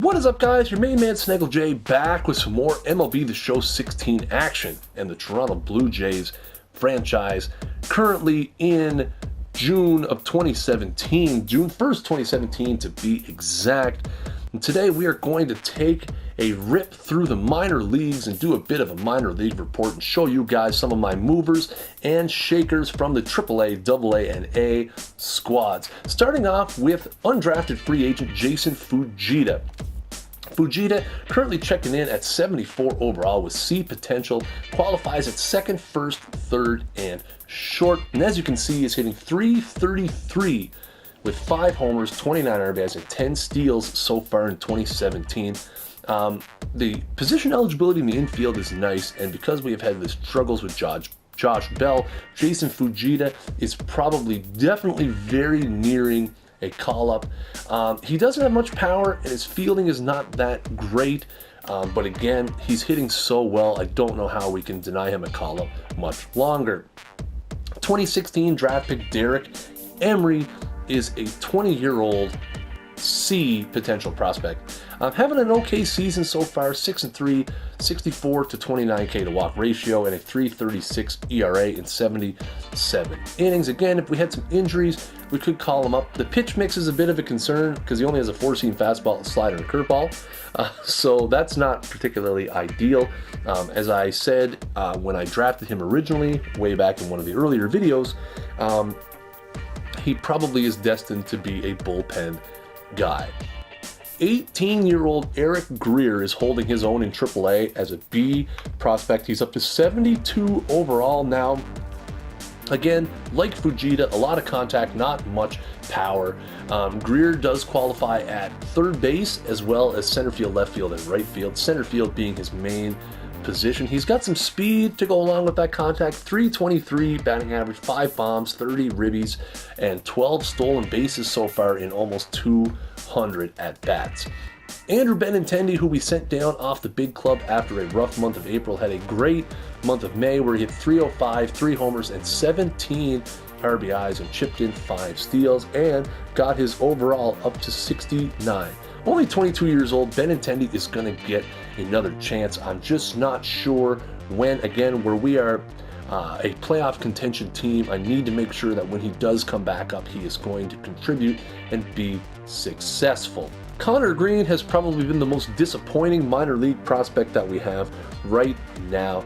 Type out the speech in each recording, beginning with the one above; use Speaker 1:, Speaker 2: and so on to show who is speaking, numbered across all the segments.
Speaker 1: What is up, guys? Your main man Snaggle J back with some more MLB The Show 16 action, and the Toronto Blue Jays franchise currently in June of 2017, June 1st, 2017 to be exact. And today we are going to take a rip through the minor leagues and do a bit of a minor league report and show you guys some of my movers and shakers from the AAA, AA, and A squads. Starting off with undrafted free agent Jason Fujita. Fujita currently checking in at 74 overall with C potential, qualifies at second, first, third, and short. And as you can see, is hitting .333 with 5 homers, 29 RBIs, and 10 steals so far in 2017. The position eligibility in the infield is nice, and because we have had the struggles with Josh Bell, Jason Fujita is definitely very nearing a call-up. He doesn't have much power, and his fielding is not that great, but again, he's hitting so well, I don't know how we can deny him a call-up much longer. 2016 draft pick Derek Emery is a 20-year-old C potential prospect. Having an okay season so far, 6-3, 64 to 29K to walk ratio, and a .336 ERA in 77 innings. Again, if we had some injuries, we could call him up. The pitch mix is a bit of a concern because he only has a 4-seam fastball, a slider, and a curveball, so that's not particularly ideal. As I said when I drafted him originally, way back in one of the earlier videos, he probably is destined to be a bullpen guy. 18-year-old Eric Greer is holding his own in AAA as a B prospect. He's up to 72 overall now. Again, like Fujita, a lot of contact, not much power. Greer does qualify at third base as well as center field, left field, and right field. Center field being his main position. He's got some speed to go along with that contact. .323 batting average, 5 bombs, 30 ribbies, and 12 stolen bases so far in almost 200 at-bats. Andrew Benintendi, who we sent down off the big club after a rough month of April, had a great month of May where he hit .305, 3 homers, and 17 RBIs and chipped in 5 steals and got his overall up to 69. Only 22 years old, Benintendi is going to get another chance. I'm just not sure when. Again, where we are a playoff contention team, I need to make sure that when he does come back up, he is going to contribute and be successful. Connor Green has probably been the most disappointing minor league prospect that we have right now.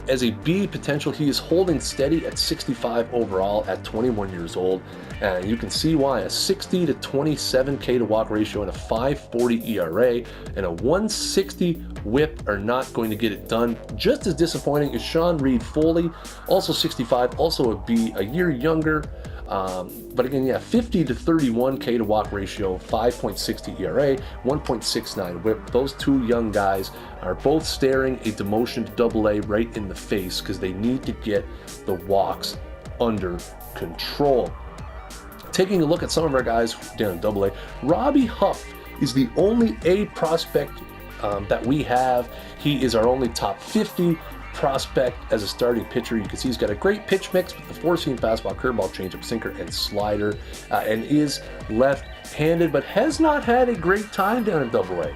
Speaker 1: As a B potential, he is holding steady at 65 overall at 21 years old. And you can see why. A 60 to 27K to walk ratio and a .540 ERA and a 160 whip are not going to get it done. Just as disappointing is Sean Reed Foley, also 65, also a B, a year younger. But again, yeah, 50 to 31K to walk ratio, 5.60 ERA, 1.69 whip. Those two young guys are both staring a demotion to AA right in the face because they need to get the walks under control. Taking a look at some of our guys down in AA, Robbie Huff is the only A prospect that we have. He is our only top 50 prospect as a starting pitcher. You can see he's got a great pitch mix with the 4-seam fastball, curveball, changeup, sinker, and slider, and is left-handed, but has not had a great time down in AA.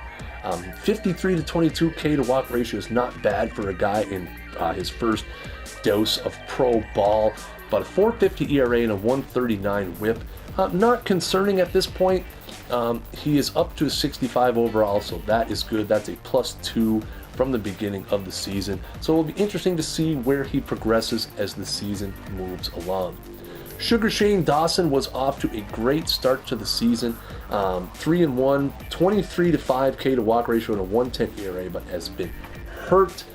Speaker 1: 53 to 22K to walk ratio is not bad for a guy in his first dose of pro ball, but a .450 ERA and a 139 whip. Not concerning at this point. He is up to 65 overall, so that is good. That's a +2 from the beginning of the season. So it will be interesting to see where he progresses as the season moves along. Sugar Shane Dawson was off to a great start to the season. 3-1, 23 to 5K to walk ratio and a 110 ERA, but has been hurt.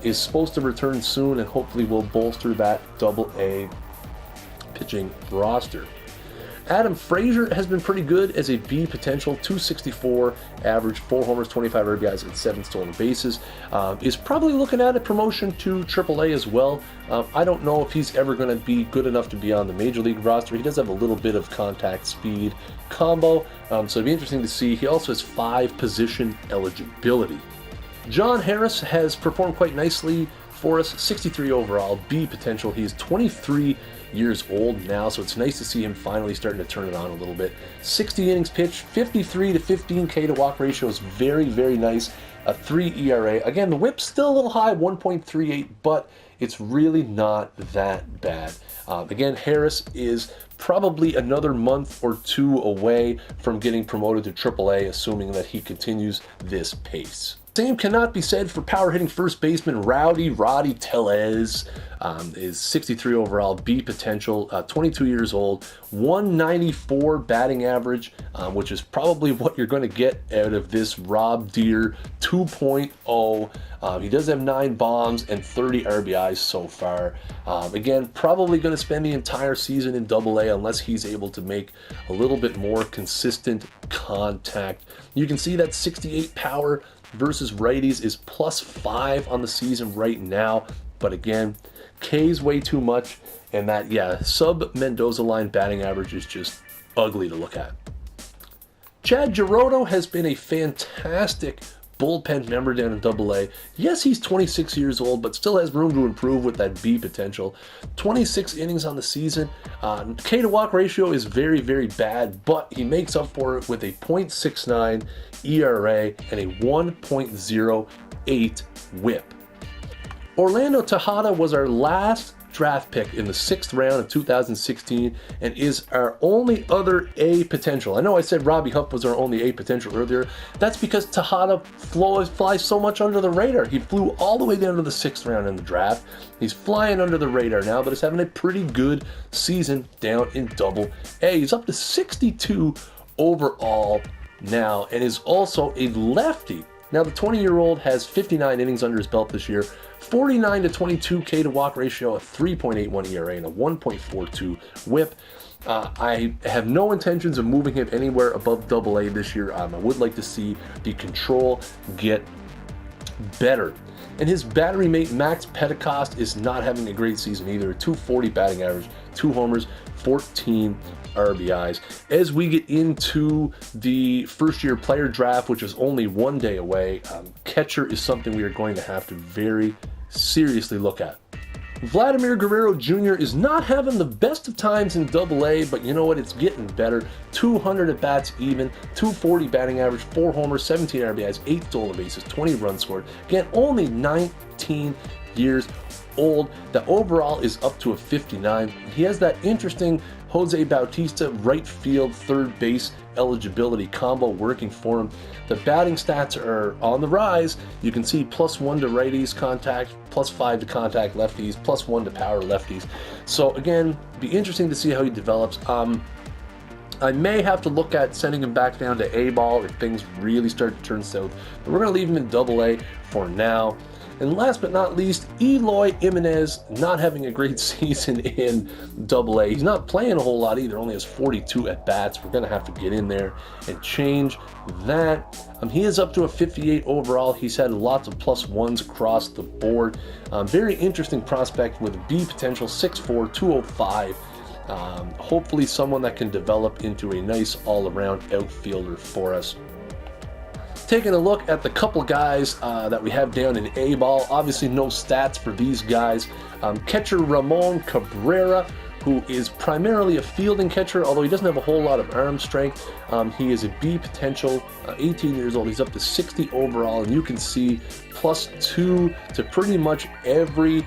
Speaker 1: Is supposed to return soon and hopefully will bolster that AA pitching roster. Adam Frazier has been pretty good as a B potential, .264 average, 4 homers, 25 RBIs, and 7 stolen bases. Is probably looking at a promotion to AAA as well. I don't know if he's ever going to be good enough to be on the Major League roster. He does have a little bit of contact speed combo, so it'd be interesting to see. He also has 5 position eligibility. John Harris has performed quite nicely for us. 63 overall, B potential. He's 23 years old now, so it's nice to see him finally starting to turn it on a little bit. 60 innings pitched, 53 to 15K to walk ratio is very, very nice. A 3 ERA. Again, the whip's still a little high, 1.38, but it's really not that bad. Again, Harris is probably another month or two away from getting promoted to AAA, assuming that he continues this pace. Same cannot be said for power hitting first baseman Roddy Tellez. Is 63 overall, B potential, 22 years old, 194 batting average, which is probably what you're going to get out of this Rob Deere 2.0. He does have 9 bombs and 30 RBIs so far. Again, probably going to spend the entire season in AA unless he's able to make a little bit more consistent contact. You can see that 68 power versus righties is +5 on the season right now, but again, K's way too much, and that, sub-Mendoza line batting average is just ugly to look at. Chad Girodo has been a fantastic bullpen member down in AA. Yes, he's 26 years old, but still has room to improve with that B potential. 26 innings on the season. K to walk ratio is very, very bad, but he makes up for it with a .69 ERA and a 1.08 whip. Orlando Tejada was our last draft pick in the 6th round of 2016 and is our only other A potential. I know I said Robbie Huff was our only A potential earlier. That's because Tejada flies so much under the radar. He flew all the way down to the 6th round in the draft. He's flying under the radar now, but is having a pretty good season down in AA. He's up to 62 overall now and is also a lefty. Now, the 20-year-old has 59 innings under his belt this year, 49 to 22 K to walk ratio, a 3.81 ERA, and a 1.42 whip. I have no intentions of moving him anywhere above AA this year. I would like to see the control get better. And his battery mate, Max Pentecost, is not having a great season either. 240 batting average, 2 homers, 14 RBIs. As we get into the first-year player draft, which is only 1 day away, catcher is something we are going to have to very seriously look at. Vlad Guerrero Jr. is not having the best of times in AA, but you know what? It's getting better. 200 at bats even, 240 batting average, 4 homers, 17 RBIs, 8 stolen bases, 20 runs scored. Again, only 19 years old. The overall is up to a 59. He has that interesting Jose Bautista right field, third base eligibility combo working for him. The batting stats are on the rise. You can see +1 to righties contact, +5 to contact lefties, +1 to power lefties. So again, be interesting to see how he develops. I may have to look at sending him back down to A-ball if things really start to turn south, but we're going to leave him in AA for now. And last but not least, Eloy Jimenez not having a great season in AA. He's not playing a whole lot either, only has 42 at-bats. We're going to have to get in there and change that. He is up to a 58 overall. He's had lots of +1s across the board. Very interesting prospect with B potential, 6'4", 205. Hopefully someone that can develop into a nice all-around outfielder for us. Taking a look at the couple guys that we have down in A-ball, obviously no stats for these guys. Catcher Ramon Cabrera, who is primarily a fielding catcher, although he doesn't have a whole lot of arm strength. He is a B potential, 18 years old. He's up to 60 overall, and you can see +2 to pretty much every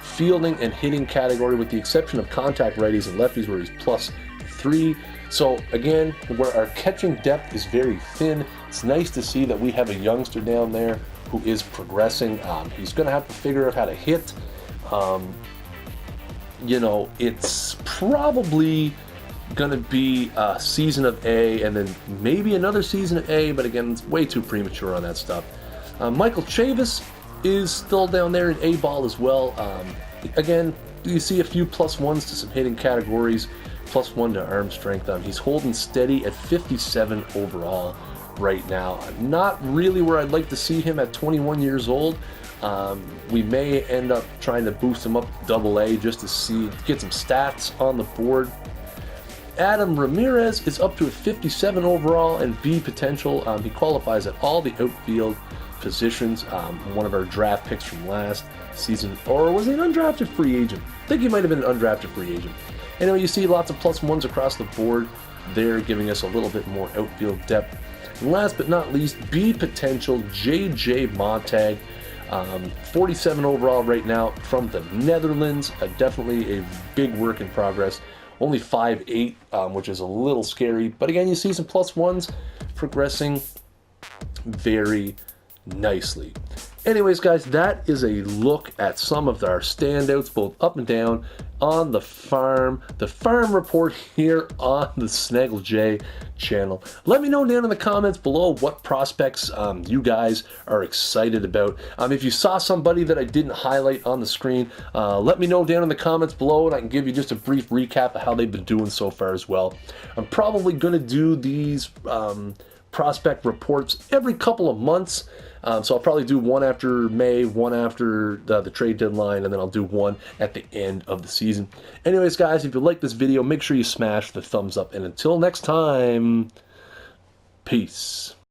Speaker 1: fielding and hitting category, with the exception of contact righties and lefties, where he's +3. So again, where our catching depth is very thin, it's nice to see that we have a youngster down there who is progressing. He's going to have to figure out how to hit. It's probably going to be a season of A and then maybe another season of A, but again, it's way too premature on that stuff. Michael Chavis is still down there in A-ball as well. Again, you see a few +1s to some hitting categories, +1 to arm strength. He's holding steady at 57 overall right now. Not really where I'd like to see him at 21 years old. We may end up trying to boost him up to AA just to get some stats on the board. Adam Ramirez is up to a 57 overall and B potential. He qualifies at all the outfield positions. One of our draft picks from last season, or was he an undrafted free agent? I think he might have been an undrafted free agent. Anyway, you see lots of +1s across the board there, giving us a little bit more outfield depth. And last but not least, B potential J.J. Montag, 47 overall right now from the Netherlands. Definitely a big work in progress. Only 5'8", which is a little scary. But again, you see some +1s progressing very nicely. Anyways, guys, that is a look at some of our standouts, both up and down, on the farm report here on the Snaggle J channel. Let me know down in the comments below what prospects you guys are excited about. If you saw somebody that I didn't highlight on the screen, let me know down in the comments below, and I can give you just a brief recap of how they've been doing so far as well. I'm probably going to do these prospect reports every couple of months. So I'll probably do one after May, one after the trade deadline, and then I'll do one at the end of the season. Anyways, guys, if you like this video, make sure you smash the thumbs up. And until next time, peace.